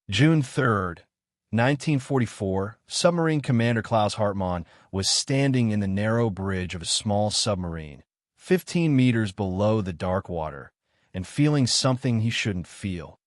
June 3rd, 1944, submarine commander Klaus Hartmann was standing in the narrow bridge of a small submarine, 15 meters below the dark water, and feeling something he shouldn't feel: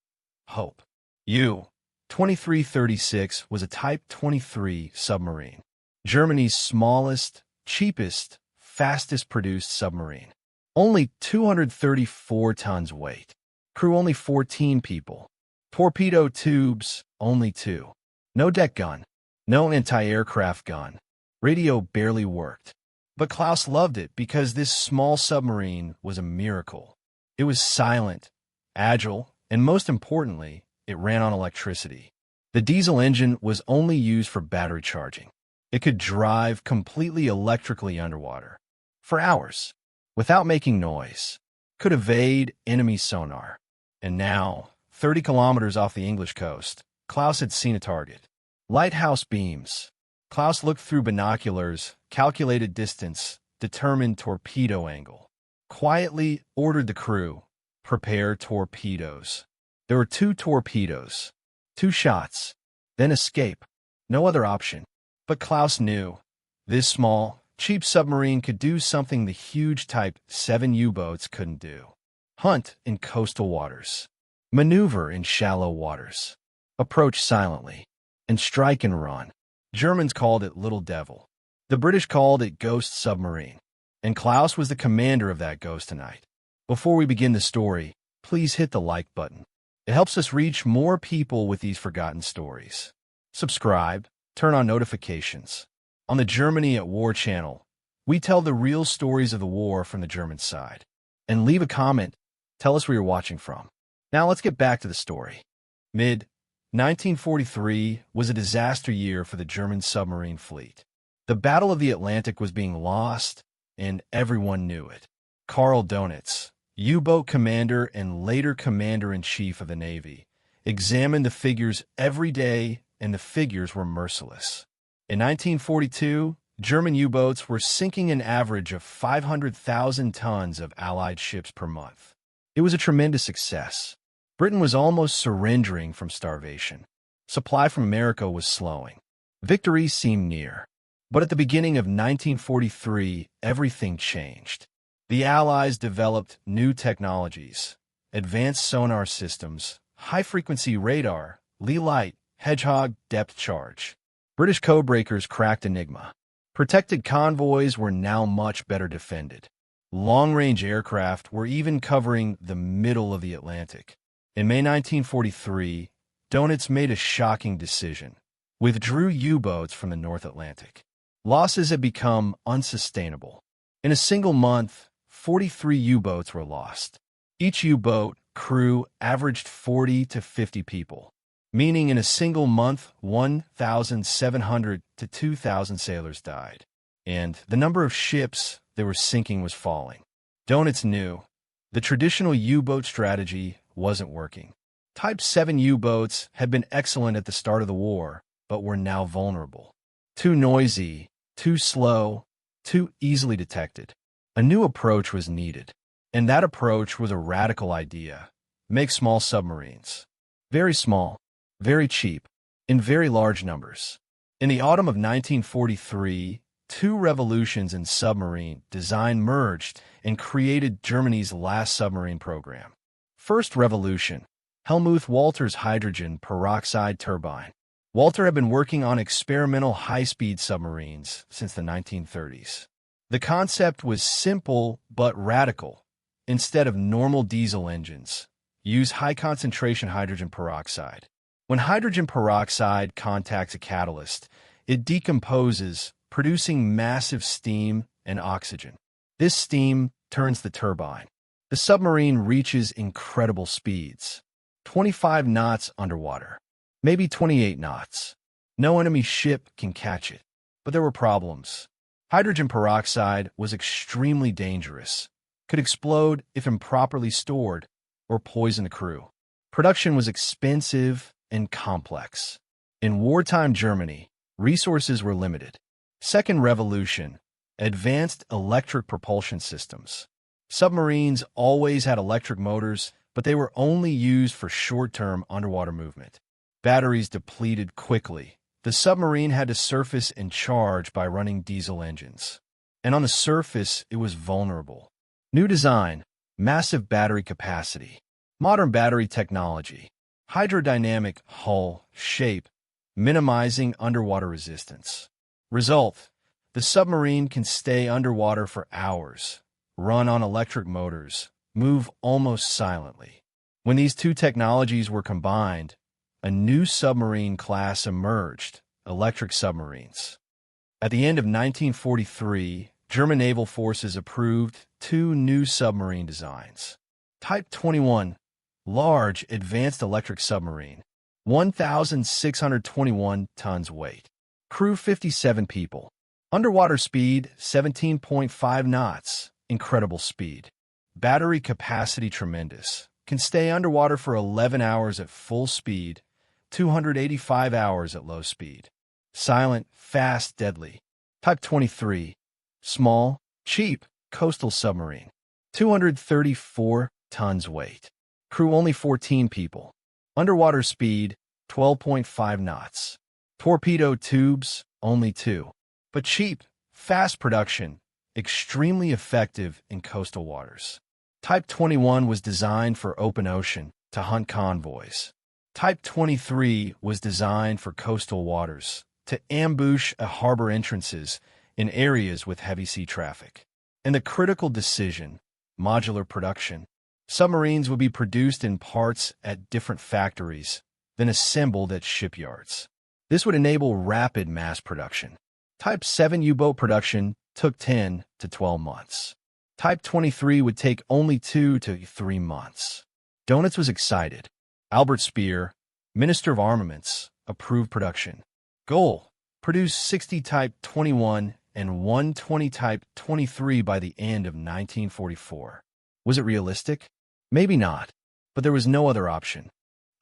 hope. U-2336 was a Type 23 submarine, Germany's smallest, cheapest, fastest produced submarine. Only 234 tons weight. Crew only 14 people. Torpedo tubes only 2. No deck gun. No anti-aircraft gun. Radio barely worked. But Klaus loved it because this small submarine was a miracle. It was silent, agile, and most importantly, it ran on electricity. The diesel engine was only used for battery charging. It could drive completely electrically underwater for hours without making noise. Could evade enemy sonar. And now, 30 kilometers off the English coast, Klaus had seen a target. Lighthouse beams. Klaus looked through binoculars, calculated distance, determined torpedo angle. Quietly ordered the crew, prepare torpedoes. There were 2 torpedoes. 2 shots. Then escape. No other option. But Klaus knew. This small, cheap submarine could do something the huge Type VII U-boats couldn't do. Hunt in coastal waters. Maneuver in shallow waters. Approach silently. And strike and run. Germans called it Little Devil. The British called it Ghost Submarine. And Klaus was the commander of that ghost tonight. Before we begin the story, please hit the like button. It helps us reach more people with these forgotten stories. Subscribe, turn on notifications. On the Germany at War channel, we tell the real stories of the war from the German side. And leave a comment, tell us where you're watching from. Now let's get back to the story. Mid-1943 was a disaster year for the German submarine fleet. The Battle of the Atlantic was being lost, and everyone knew it. Karl Donitz, U-boat commander and later commander-in-chief of the Navy, examined the figures every day, and the figures were merciless. In 1942, German U-boats were sinking an average of 500,000 tons of Allied ships per month. It was a tremendous success. Britain was almost surrendering from starvation. Supply from America was slowing. Victory seemed near. But at the beginning of 1943, everything changed. The Allies developed new technologies, advanced sonar systems, high-frequency radar, Lee light, Hedgehog depth charge. British codebreakers cracked Enigma. Protected convoys were now much better defended. Long-range aircraft were even covering the middle of the Atlantic. In May 1943, Donitz made a shocking decision. Withdrew U-boats from the North Atlantic. Losses had become unsustainable. In a single month, 43 U-boats were lost. Each U-boat crew averaged 40 to 50 people, meaning in a single month, 1,700 to 2,000 sailors died. And the number of ships they were sinking was falling. Donitz knew the traditional U-boat strategy wasn't working. Type VII U-boats had been excellent at the start of the war, but were now vulnerable. Too noisy, too slow, too easily detected. A new approach was needed, and that approach was a radical idea. Make small submarines. Very small, very cheap, in very large numbers. In the autumn of 1943, 2 revolutions in submarine design merged and created Germany's last submarine program. First revolution, Helmuth Walter's hydrogen peroxide turbine. Walter had been working on experimental high-speed submarines since the 1930s. The concept was simple but radical. Instead of normal diesel engines, use high-concentration hydrogen peroxide. When hydrogen peroxide contacts a catalyst, it decomposes, producing massive steam and oxygen. This steam turns the turbine. The submarine reaches incredible speeds, 25 knots underwater, maybe 28 knots. No enemy ship can catch it. But there were problems. Hydrogen peroxide was extremely dangerous, could explode if improperly stored, or poison the crew. Production was expensive and complex. In wartime Germany, resources were limited. Second revolution, advanced electric propulsion systems. Submarines always had electric motors, but they were only used for short-term underwater movement. Batteries depleted quickly. The submarine had to surface and charge by running diesel engines. And on the surface, it was vulnerable. New design, massive battery capacity, modern battery technology, hydrodynamic hull shape, minimizing underwater resistance. Result: the submarine can stay underwater for hours, run on electric motors, move almost silently. When these two technologies were combined, a new submarine class emerged, electric submarines. At the end of 1943, German naval forces approved two new submarine designs. Type 21, large advanced electric submarine, 1,621 tons weight. Crew 57 people. Underwater speed 17.5 knots, incredible speed. Battery capacity tremendous. Can stay underwater for 11 hours at full speed, 285 hours at low speed. Silent, fast, deadly. Type 23. Small, cheap, coastal submarine. 234 tons weight. Crew only 14 people. Underwater speed 12.5 knots. Torpedo tubes only 2. But cheap, fast production, extremely effective in coastal waters. Type 21 was designed for open ocean to hunt convoys. Type 23 was designed for coastal waters to ambush harbor entrances in areas with heavy sea traffic. And the critical decision, modular production. Submarines would be produced in parts at different factories, then assembled at shipyards. This would enable rapid mass production. Type VII U-boat production took 10 to 12 months. Type 23 would take only 2 to 3 months. Dönitz was excited. Albert Speer, Minister of Armaments, approved production. Goal: produce 60 Type 21 and 120 Type 23 by the end of 1944. Was it realistic? Maybe not, but there was no other option.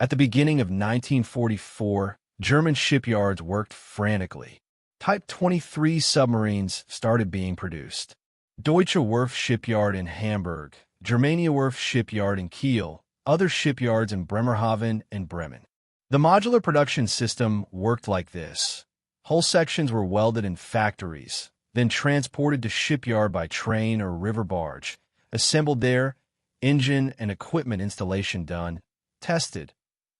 At the beginning of 1944, German shipyards worked frantically. Type 23 submarines started being produced. Deutsche Werft Shipyard in Hamburg, Germania Werft Shipyard in Kiel, other shipyards in Bremerhaven and Bremen. The modular production system worked like this. Hull sections were welded in factories, then transported to shipyard by train or river barge, assembled there, engine and equipment installation done, tested,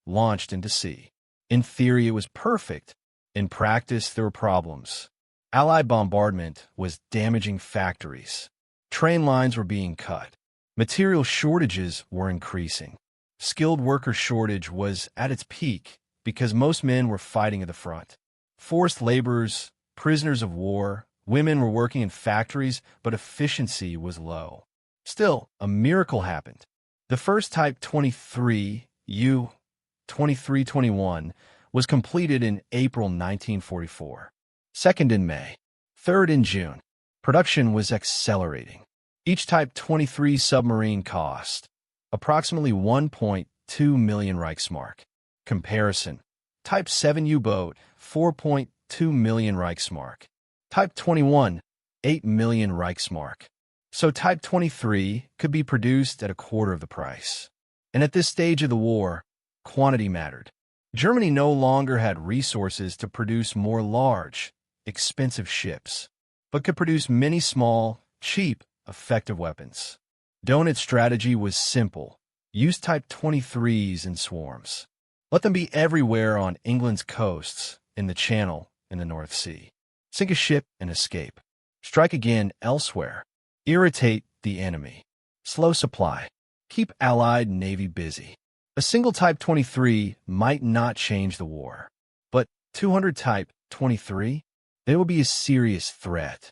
launched into sea. In theory, it was perfect. In practice, there were problems. Allied bombardment was damaging factories. Train lines were being cut. Material shortages were increasing. Skilled worker shortage was at its peak because most men were fighting at the front. Forced laborers, prisoners of war, women were working in factories, but efficiency was low. Still, a miracle happened. The first Type 23 U-2321 was completed in April 1944. Second in May. Third in June. Production was accelerating. Each Type 23 submarine cost approximately 1.2 million Reichsmark. Comparison: Type VII U-boat, 4.2 million Reichsmark. Type 21, 8 million Reichsmark. So Type 23 could be produced at a quarter of the price. And at this stage of the war, quantity mattered. Germany no longer had resources to produce more large, expensive ships, but could produce many small, cheap, effective weapons. Dönitz's strategy was simple. Use Type 23s in swarms. Let them be everywhere on England's coasts, in the Channel, in the North Sea. Sink a ship and escape. Strike again elsewhere. Irritate the enemy. Slow supply. Keep Allied Navy busy. A single Type 23 might not change the war, but 200 Type 23? They will be a serious threat.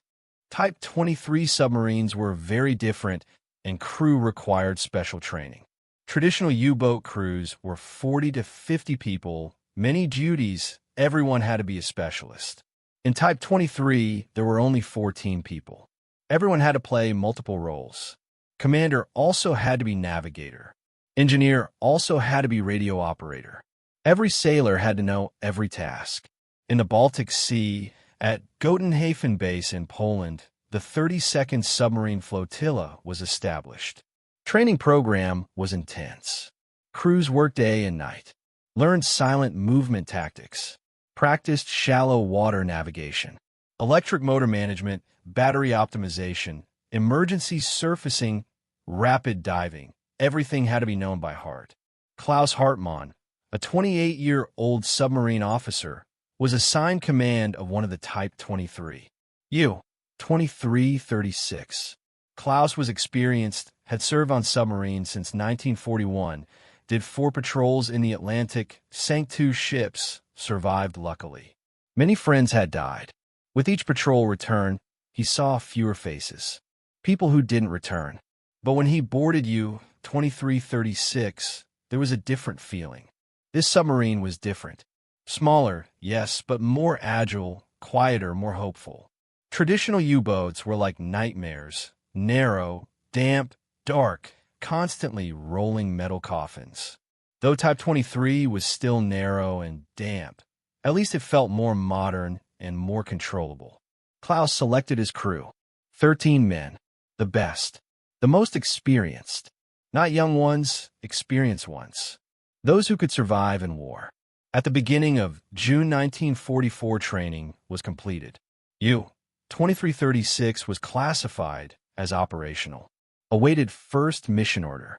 Type 23 submarines were very different, and crew required special training. Traditional U-boat crews were 40 to 50 people, many duties, everyone had to be a specialist. In Type 23, there were only 14 people. Everyone had to play multiple roles. Commander also had to be navigator. Engineer also had to be radio operator. Every sailor had to know every task. In the Baltic Sea, at Gotenhafen Base in Poland, the 32nd Submarine Flotilla was established. Training program was intense. Crews worked day and night. learned silent movement tactics, practiced shallow water navigation, electric motor management, battery optimization, emergency surfacing, rapid diving. Everything had to be known by heart. Klaus Hartmann, a 28-year-old submarine officer, was assigned command of one of the Type XXIII U-2336. Klaus was experienced, had served on submarines since 1941, did 4 patrols in the Atlantic, sank 2 ships, survived luckily. Many friends had died. With each patrol return, he saw fewer faces, people who didn't return. But when he boarded U-2336, there was a different feeling. This submarine was different. Smaller, yes, but more agile, quieter, more hopeful. Traditional U-boats were like nightmares, narrow, damp, dark, constantly rolling metal coffins. Though Type 23 was still narrow and damp, at least it felt more modern and more controllable. Klaus selected his crew, 13 men, the best, the most experienced. Not young ones, experienced ones. Those who could survive in war. At the beginning of June 1944, training was completed. U-2336 was classified as operational. Awaited first mission order.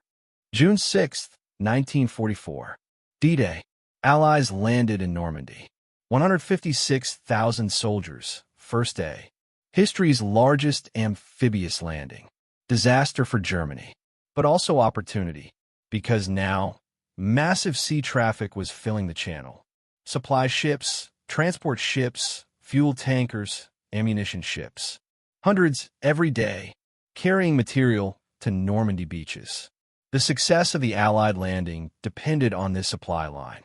June 6, 1944. D-Day. Allies landed in Normandy. 156,000 soldiers. First day. History's largest amphibious landing. Disaster for Germany. But also opportunity, because now, massive sea traffic was filling the channel. Supply ships, transport ships, fuel tankers, ammunition ships. Hundreds every day, carrying material to Normandy beaches. The success of the Allied landing depended on this supply line.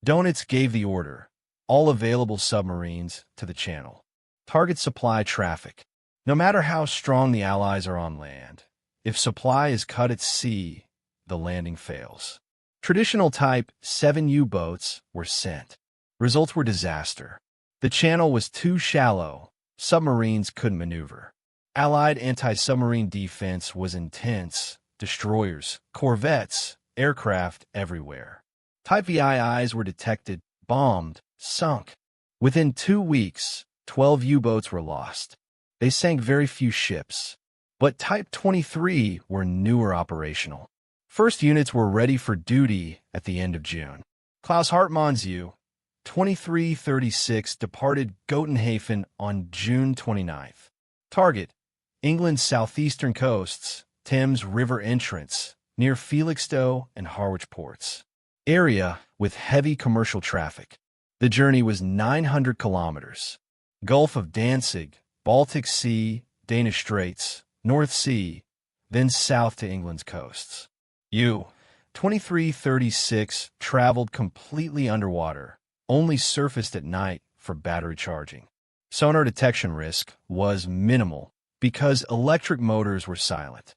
Dönitz gave the order, all available submarines to the channel. Target supply traffic. No matter how strong the Allies are on land, if supply is cut at sea, the landing fails. Traditional Type VII U-boats were sent. Results were disaster. The channel was too shallow. Submarines couldn't maneuver. Allied anti-submarine defense was intense. Destroyers, corvettes, aircraft everywhere. Type VIIs were detected, bombed, sunk. Within 2 weeks, 12 U-boats were lost. They sank very few ships. But Type 23 were newer operational. First units were ready for duty at the end of June. Klaus Hartmann's U-2336 departed Gotenhafen on June 29th. Target: England's southeastern coasts, Thames River entrance, near Felixstowe and Harwich ports. Area with heavy commercial traffic. The journey was 900 kilometers. Gulf of Danzig, Baltic Sea, Danish Straits, North Sea, then south to England's coasts. U-2336 traveled completely underwater, only surfaced at night for battery charging. Sonar detection risk was minimal because electric motors were silent.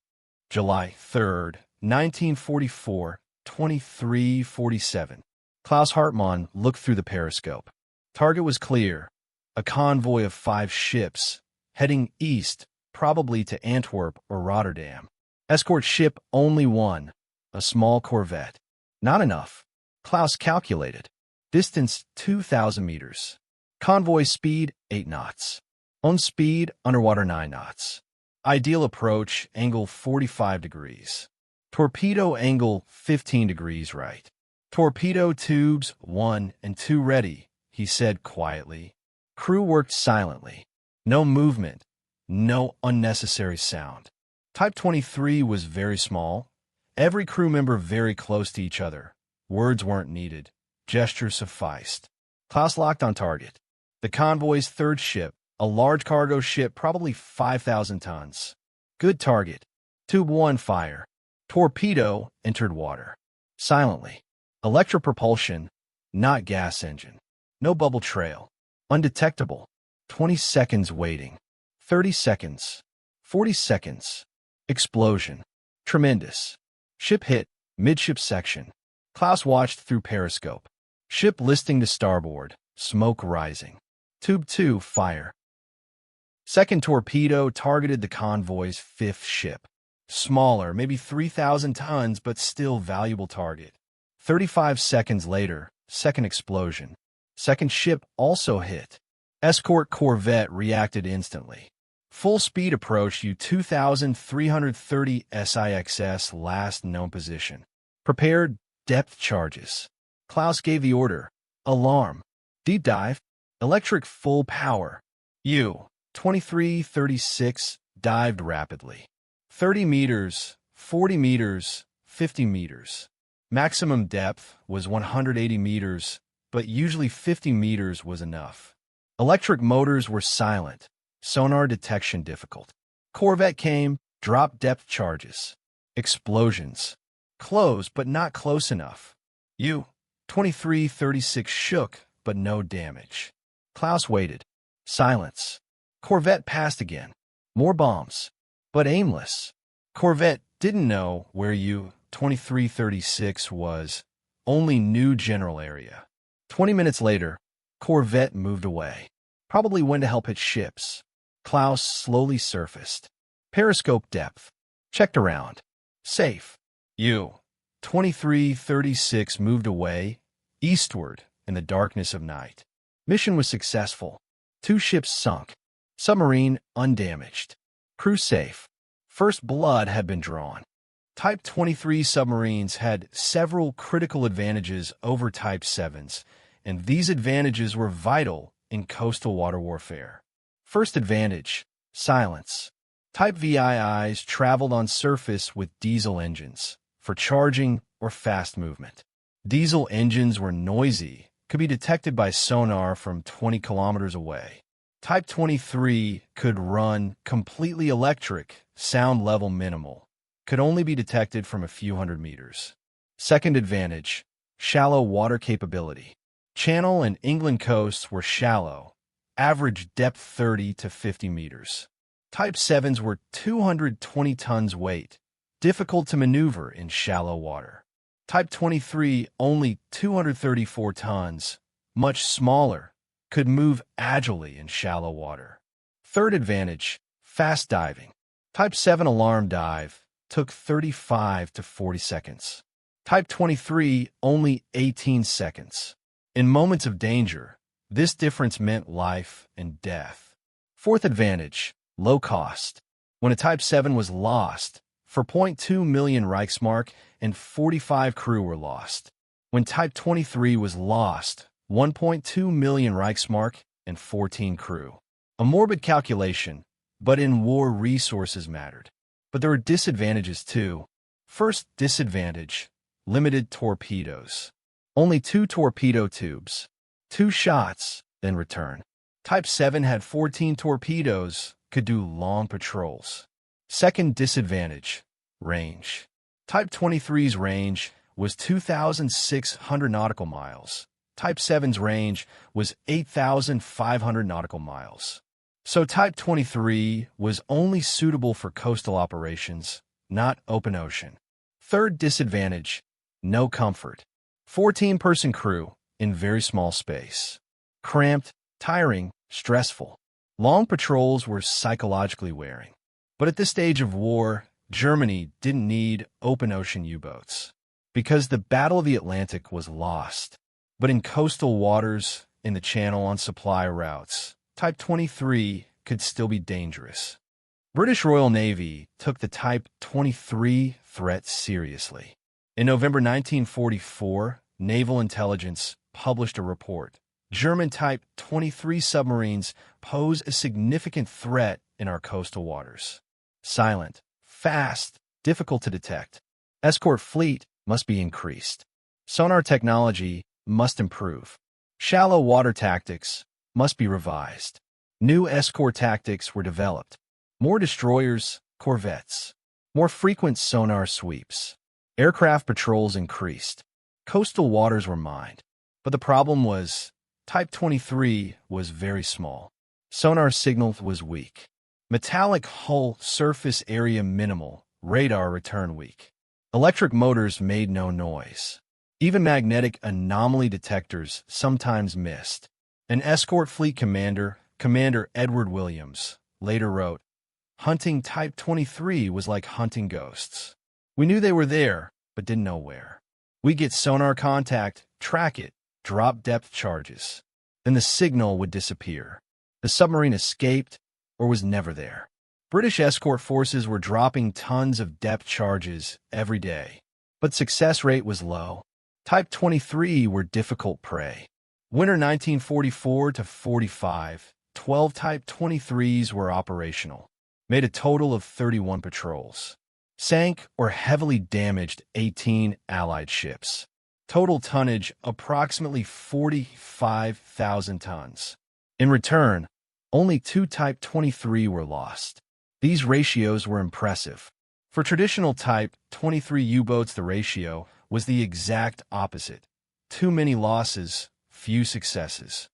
July 3, 1944, 23:47. Klaus Hartmann looked through the periscope. Target was clear. A convoy of 5 ships, heading east, probably to Antwerp or Rotterdam. Escort ship only 1, a small corvette. Not enough. Klaus calculated. Distance 2,000 meters. Convoy speed 8 knots. On speed underwater 9 knots. Ideal approach angle 45 degrees. Torpedo angle 15 degrees right. Torpedo tubes 1 and 2 ready, he said quietly. Crew worked silently. No movement. No unnecessary sound. Type 23 was very small. Every crew member very close to each other. Words weren't needed. Gestures sufficed. Klaus locked on target. The convoy's 3rd ship, a large cargo ship probably 5,000 tons. Good target. Tube 1 fire. Torpedo entered water. Silently. Electropropulsion, not gas engine. No bubble trail. Undetectable. 20 seconds waiting. 30 seconds. 40 seconds. Explosion. Tremendous. Ship hit. Midship section. Klaus watched through periscope. Ship listing to starboard. Smoke rising. Tube 2 fire. Second torpedo targeted the convoy's 5th ship. Smaller, maybe 3,000 tons, but still valuable target. 35 seconds later, second explosion. Second ship also hit. Escort corvette reacted instantly. Full speed approach U-2330 SIXS last known position. Prepared depth charges. Klaus gave the order. Alarm. Deep dive. Electric full power. U-2336 dived rapidly. 30 meters, 40 meters, 50 meters. Maximum depth was 180 meters, but usually 50 meters was enough. Electric motors were silent. Sonar detection difficult. Corvette came, dropped depth charges. Explosions. Close, but not close enough. U-2336 shook, but no damage. Klaus waited. Silence. Corvette passed again. More bombs, but aimless. Corvette didn't know where U-2336 was, only knew general area. 20 minutes later, Corvette moved away. Probably went to help hit ships. Klaus slowly surfaced. Periscope depth. Checked around. Safe. U-2336 moved away, eastward, in the darkness of night. Mission was successful. 2 ships sunk. Submarine undamaged. Crew safe. First blood had been drawn. Type XXIII submarines had several critical advantages over Type VIIs, and these advantages were vital in coastal water warfare. First advantage, silence. Type VIIs traveled on surface with diesel engines for charging or fast movement. Diesel engines were noisy, could be detected by sonar from 20 kilometers away. Type XXIII could run completely electric, sound level minimal, could only be detected from a few hundred meters. Second advantage, shallow water capability. Channel and England coasts were shallow, average depth 30 to 50 meters. Type VIIs were 220 tons weight, difficult to maneuver in shallow water. Type XXIII only 234 tons, much smaller, could move agilely in shallow water. Third advantage, fast diving. Type VII alarm dive took 35 to 40 seconds. Type XXIII only 18 seconds. In moments of danger, this difference meant life and death. Fourth advantage, low cost. When a Type VII was lost, for 0.2 million Reichsmark and 45 crew were lost. When Type XXIII was lost, 1.2 million Reichsmark and 14 crew. A morbid calculation, but in war resources mattered. But there were disadvantages too. First disadvantage, limited torpedoes. Only 2 torpedo tubes. 2 shots, then return. Type VII had 14 torpedoes, could do long patrols. Second disadvantage, range. Type XXIII's range was 2,600 nautical miles. Type VII's range was 8,500 nautical miles. So Type XXIII was only suitable for coastal operations, not open ocean. Third disadvantage, no comfort. 14-person crew in very small space. Cramped, tiring, stressful. Long patrols were psychologically wearing. But at this stage of war, Germany didn't need open ocean U-boats because the Battle of the Atlantic was lost. But in coastal waters, in the Channel on supply routes, Type XXIII could still be dangerous. British Royal Navy took the Type XXIII threat seriously. In November 1944, Naval Intelligence published a report. German Type XXIII submarines pose a significant threat in our coastal waters. Silent, fast, difficult to detect. Escort fleet must be increased. Sonar technology must improve. Shallow water tactics must be revised. New escort tactics were developed. More destroyers, corvettes. More frequent sonar sweeps. Aircraft patrols increased. Coastal waters were mined. But the problem was, Type XXIII was very small. Sonar signal was weak. Metallic hull surface area minimal, radar return weak. Electric motors made no noise. Even magnetic anomaly detectors sometimes missed. An escort fleet commander, Commander Edward Williams, later wrote, "Hunting Type XXIII was like hunting ghosts. We knew they were there, but didn't know where. We get sonar contact, track it, drop depth charges. Then the signal would disappear. The submarine escaped or was never there. British escort forces were dropping tons of depth charges every day, but success rate was low. Type 23 were difficult prey. Winter 1944-45, 12 Type 23s were operational, made a total of 31 patrols. Sank or heavily damaged 18 Allied ships. Total tonnage approximately 45,000 tons. In return, only 2 Type 23 were lost. These ratios were impressive. For traditional Type 23 U-boats, the ratio was the exact opposite. Too many losses, few successes.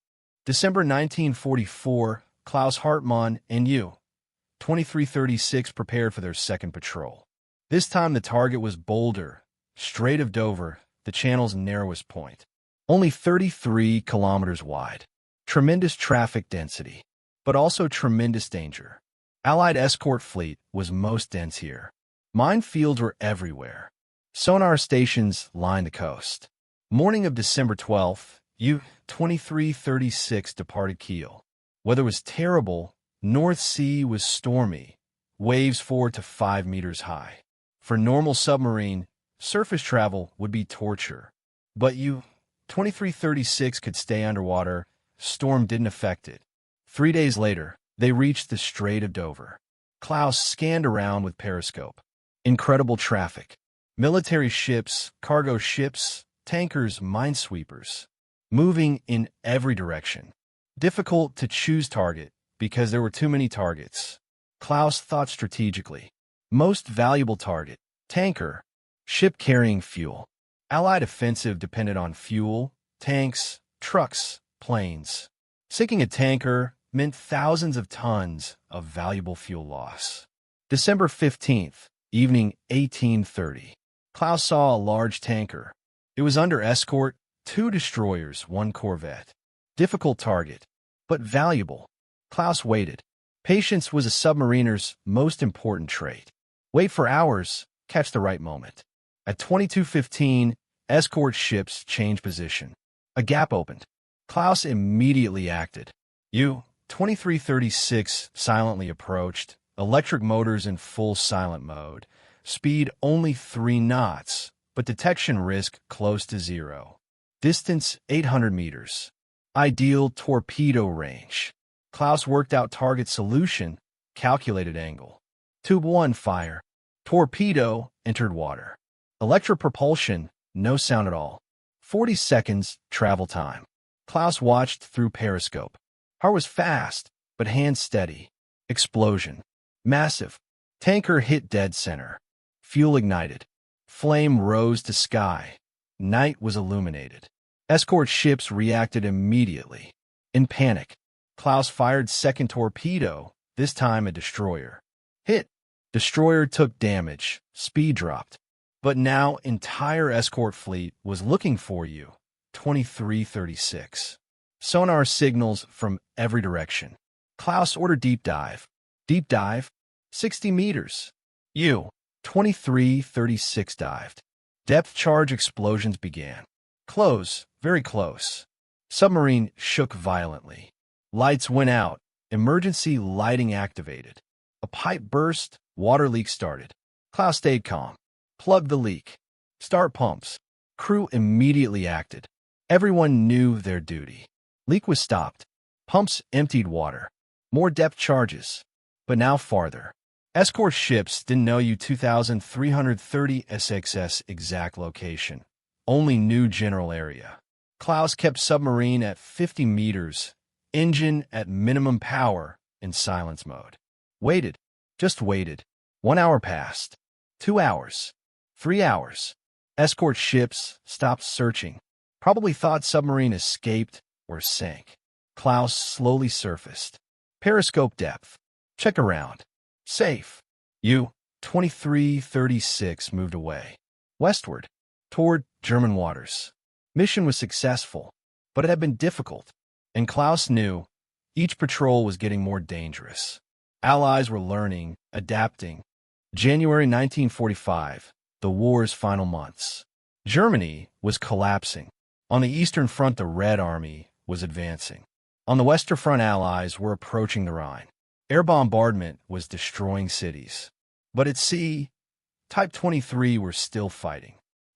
December 1944, Klaus Hartmann and U-2336 prepared for their second patrol. This time the target was bolder, Strait of Dover, the channel's narrowest point. Only 33 kilometers wide. Tremendous traffic density, but also tremendous danger. Allied escort fleet was most dense here. Minefields were everywhere. Sonar stations lined the coast. Morning of December 12th, U-2336 departed Kiel. Weather was terrible. North Sea was stormy. Waves 4 to 5 meters high. For normal submarine, surface travel would be torture. But U-2336 could stay underwater. Storm didn't affect it. 3 days later, they reached the Strait of Dover. Klaus scanned around with periscope. Incredible traffic. Military ships, cargo ships, tankers, minesweepers. Moving in every direction. Difficult to choose target because there were too many targets. Klaus thought strategically. Most valuable target, tanker, ship carrying fuel. Allied offensive depended on fuel, tanks, trucks, planes. Sinking a tanker meant thousands of tons of valuable fuel loss. December 15th, evening 1830. Klaus saw a large tanker. It was under escort, 2 destroyers, 1 corvette. Difficult target, but valuable. Klaus waited. Patience was a submariner's most important trait. Wait for hours, catch the right moment. At 22:15, escort ships changed position. A gap opened. Klaus immediately acted. U-2336 silently approached, electric motors in full silent mode. Speed only 3 knots, but detection risk close to 0. Distance 800 meters. Ideal torpedo range. Klaus worked out target solution, calculated angle. Tube 1 fire. Torpedo entered water. Electric propulsion, no sound at all. 40 seconds travel time. Klaus watched through periscope. Heart was fast, but hands steady. Explosion. Massive. Tanker hit dead center. Fuel ignited. Flame rose to sky. Night was illuminated. Escort ships reacted immediately. In panic, Klaus fired second torpedo, this time a destroyer. Hit. Destroyer took damage. Speed dropped. But now entire escort fleet was looking for you. 2336. Sonar signals from every direction. Klaus ordered deep dive. Deep dive? 60 meters. U-2336 dived. Depth charge explosions began. Close, very close. Submarine shook violently. Lights went out. Emergency lighting activated. A pipe burst. Water leak started. Klaus stayed calm. Plug the leak. Start pumps. Crew immediately acted. Everyone knew their duty. Leak was stopped. Pumps emptied water. More depth charges. But now farther. Escort ships didn't know U-2330 SXS exact location. Only knew general area. Klaus kept submarine at 50 meters, engine at minimum power in silence mode. Waited. Just waited. 1 hour passed. 2 hours. 3 hours. Escort ships stopped searching. Probably thought submarine escaped or sank. Klaus slowly surfaced. Periscope depth. Check around. Safe. U-2336 moved away. Westward. Toward German waters. Mission was successful, but it had been difficult. And Klaus knew each patrol was getting more dangerous. Allies were learning, adapting. January 1945, the war's final months. Germany was collapsing. On the Eastern Front, the Red Army was advancing. On the Western Front, Allies were approaching the Rhine. Air bombardment was destroying cities. But at sea, Type 23 were still fighting.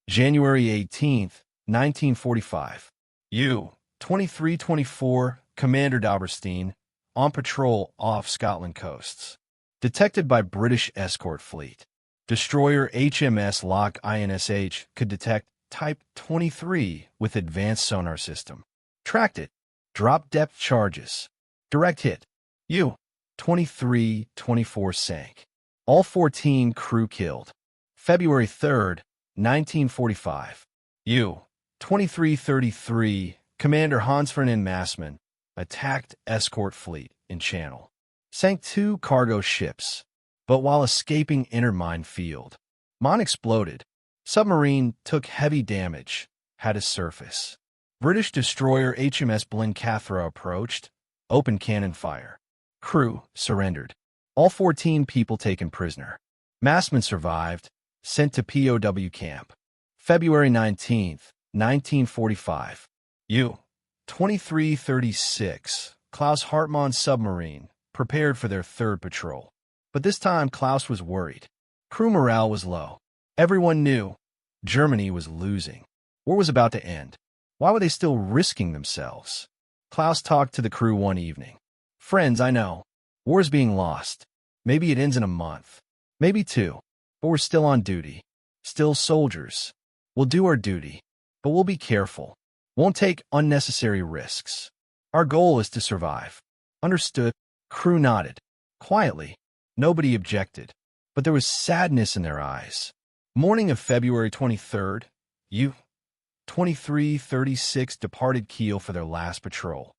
January 18th, 1945. U-2324 Commander Dauberstein, on patrol off Scotland coasts. Detected by British escort fleet. Destroyer HMS Loch INSH could detect Type 23 with advanced sonar system. Tracked it. Drop depth charges. Direct hit. U-2324 sank. All 14 crew killed. February 3rd, 1945. U-2333 Commander Hans-Ferdinand Massmann attacked escort fleet in Channel. Sank 2 cargo ships, but while escaping inner minefield. Mine exploded. Submarine took heavy damage, had a surface. British destroyer HMS Blencathra approached, opened cannon fire. Crew surrendered. All 14 people taken prisoner. Massmann survived, sent to POW camp. February 19th, 1945. U-2336 Klaus Hartmann submarine prepared for their third patrol. But this time Klaus was worried. Crew morale was low. Everyone knew Germany was losing. War was about to end. Why were they still risking themselves? Klaus talked to the crew one evening. Friends, I know. War's being lost. Maybe it ends in a month. Maybe 2. But we're still on duty. Still soldiers. We'll do our duty. But we'll be careful. Won't take unnecessary risks. Our goal is to survive. Understood? Crew nodded. Quietly. Nobody objected. But there was sadness in their eyes. Morning of February 23rd, U-2336 departed Kiel for their last patrol.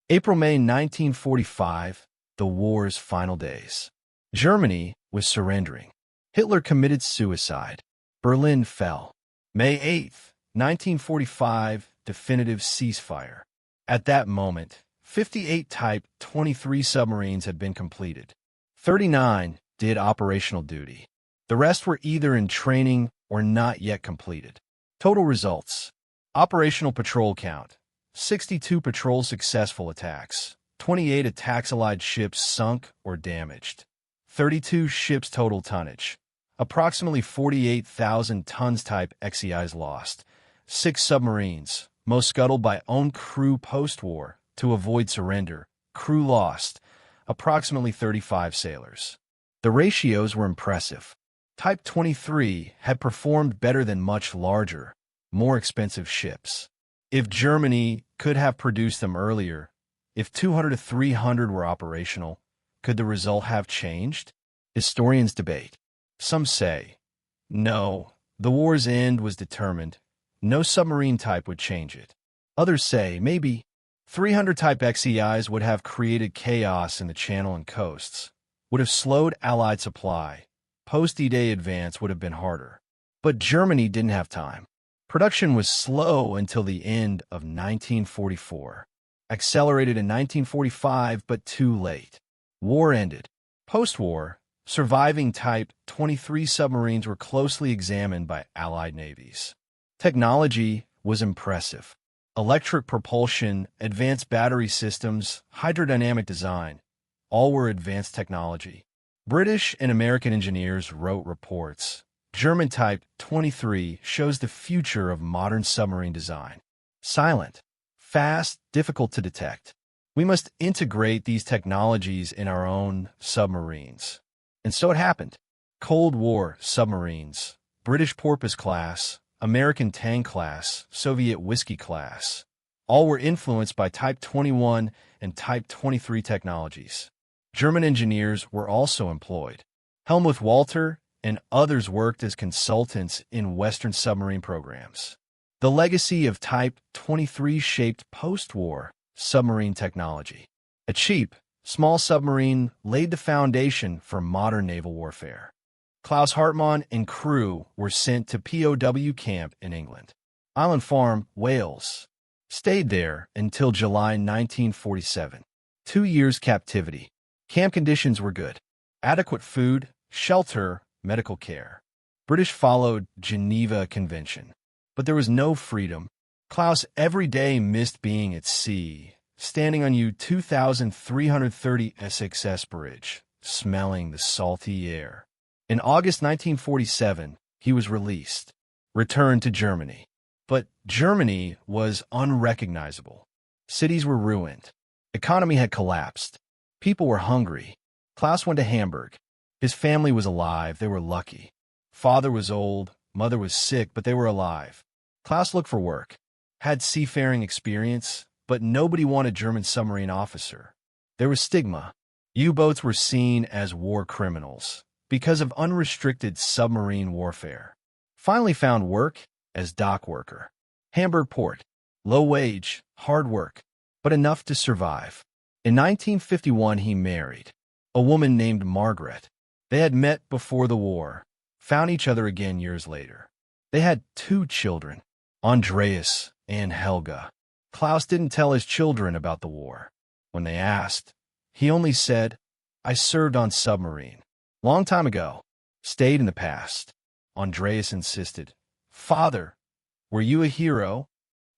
April-May 1945, the war's final days. Germany was surrendering. Hitler committed suicide. Berlin fell. May 8th, 1945, definitive ceasefire. At that moment, 58 Type 23 submarines had been completed. 39 did operational duty. The rest were either in training or not yet completed. Total results. Operational patrol count. 62 patrol successful attacks. 28 attacks Allied ships sunk or damaged. 32 ships total tonnage. Approximately 48,000 tons Type XXIIIs lost. 6 submarines, most scuttled by own crew post-war to avoid surrender. Crew lost. Approximately 35 sailors. The ratios were impressive. Type 23 had performed better than much larger, more expensive ships. If Germany could have produced them earlier, if 200 to 300 were operational, could the result have changed? Historians debate. Some say, no, the war's end was determined. No submarine type would change it. Others say, maybe, 300 Type XXIIIs would have created chaos in the channel and coasts, would have slowed Allied supply. Post-D-Day advance would have been harder. But Germany didn't have time. Production was slow until the end of 1944. Accelerated in 1945, but too late. War ended. Post-war, surviving Type 23 submarines were closely examined by Allied navies. Technology was impressive. Electric propulsion, advanced battery systems, hydrodynamic design, all were advanced technology. British and American engineers wrote reports. German Type 23 shows the future of modern submarine design. Silent, fast, difficult to detect. We must integrate these technologies in our own submarines. And so it happened. Cold War submarines, British Porpoise class, American Tang class, Soviet Whiskey class, all were influenced by Type 21 and Type 23 technologies. German engineers were also employed. Helmuth Walter and others worked as consultants in Western submarine programs. The legacy of Type 23 shaped post-war submarine technology. A cheap, small submarine laid the foundation for modern naval warfare. Klaus Hartmann and crew were sent to POW camp in England. Island Farm, Wales. Stayed there until July 1947. 2 years captivity. Camp conditions were good. Adequate food, shelter, medical care. British followed Geneva Convention. But there was no freedom, Klaus every day missed being at sea, standing on U-2330 SXS bridge, smelling the salty air. In August 1947, he was released, returned to Germany. But Germany was unrecognizable. Cities were ruined. Economy had collapsed. People were hungry. Klaus went to Hamburg. His family was alive. They were lucky. Father was old. Mother was sick, but they were alive. Klaus looked for work, had seafaring experience, but nobody wanted German submarine officer. There was stigma. U-boats were seen as war criminals because of unrestricted submarine warfare. Finally found work as dock worker. Hamburg port. Low wage, hard work, but enough to survive. In 1951, he married a woman named Margaret. They had met before the war, found each other again years later. They had 2 children, Andreas and Helga. Klaus didn't tell his children about the war. When they asked, he only said, "I served on submarine. Long time ago. Stayed in the past." Andreas insisted, "Father, were you a hero?"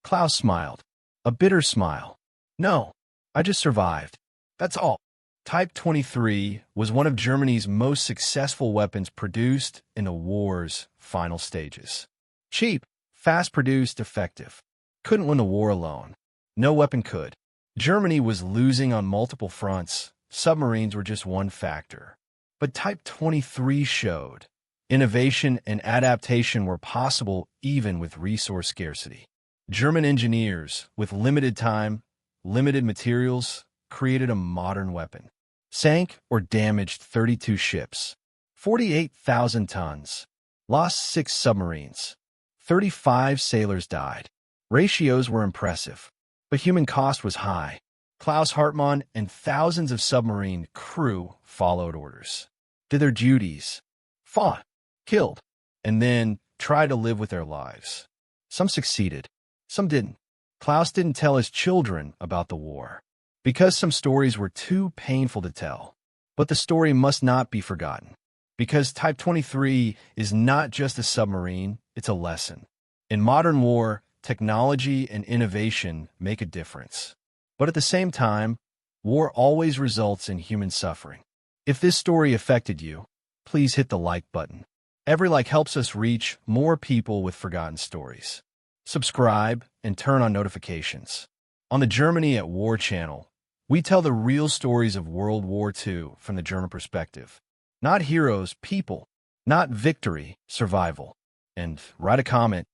Klaus smiled, a bitter smile. "No, I just survived. That's all." Type 23 was one of Germany's most successful weapons produced in the war's final stages. Cheap, fast-produced, effective. Couldn't win the war alone. No weapon could. Germany was losing on multiple fronts. Submarines were just one factor. But Type 23 showed innovation and adaptation were possible even with resource scarcity. German engineers, with limited time, limited materials, created a modern weapon. Sank or damaged 32 ships, 48,000 tons, lost 6 submarines, 35 sailors died. Ratios were impressive, but human cost was high. Klaus Hartmann and thousands of submarine crew followed orders, did their duties, fought, killed, and then tried to live with their lives. Some succeeded, some didn't. Klaus didn't tell his children about the war, because some stories were too painful to tell. But the story must not be forgotten, because Type 23 is not just a submarine, it's a lesson. In modern war, technology and innovation make a difference. But at the same time, war always results in human suffering. If this story affected you, please hit the like button. Every like helps us reach more people with forgotten stories. Subscribe and turn on notifications. On the Germany at War channel, we tell the real stories of World War II from the German perspective. Not heroes, people. Not victory, survival. And write a comment.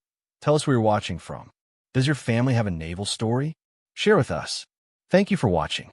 Tell us where you're watching from. Does your family have a naval story? Share with us. Thank you for watching.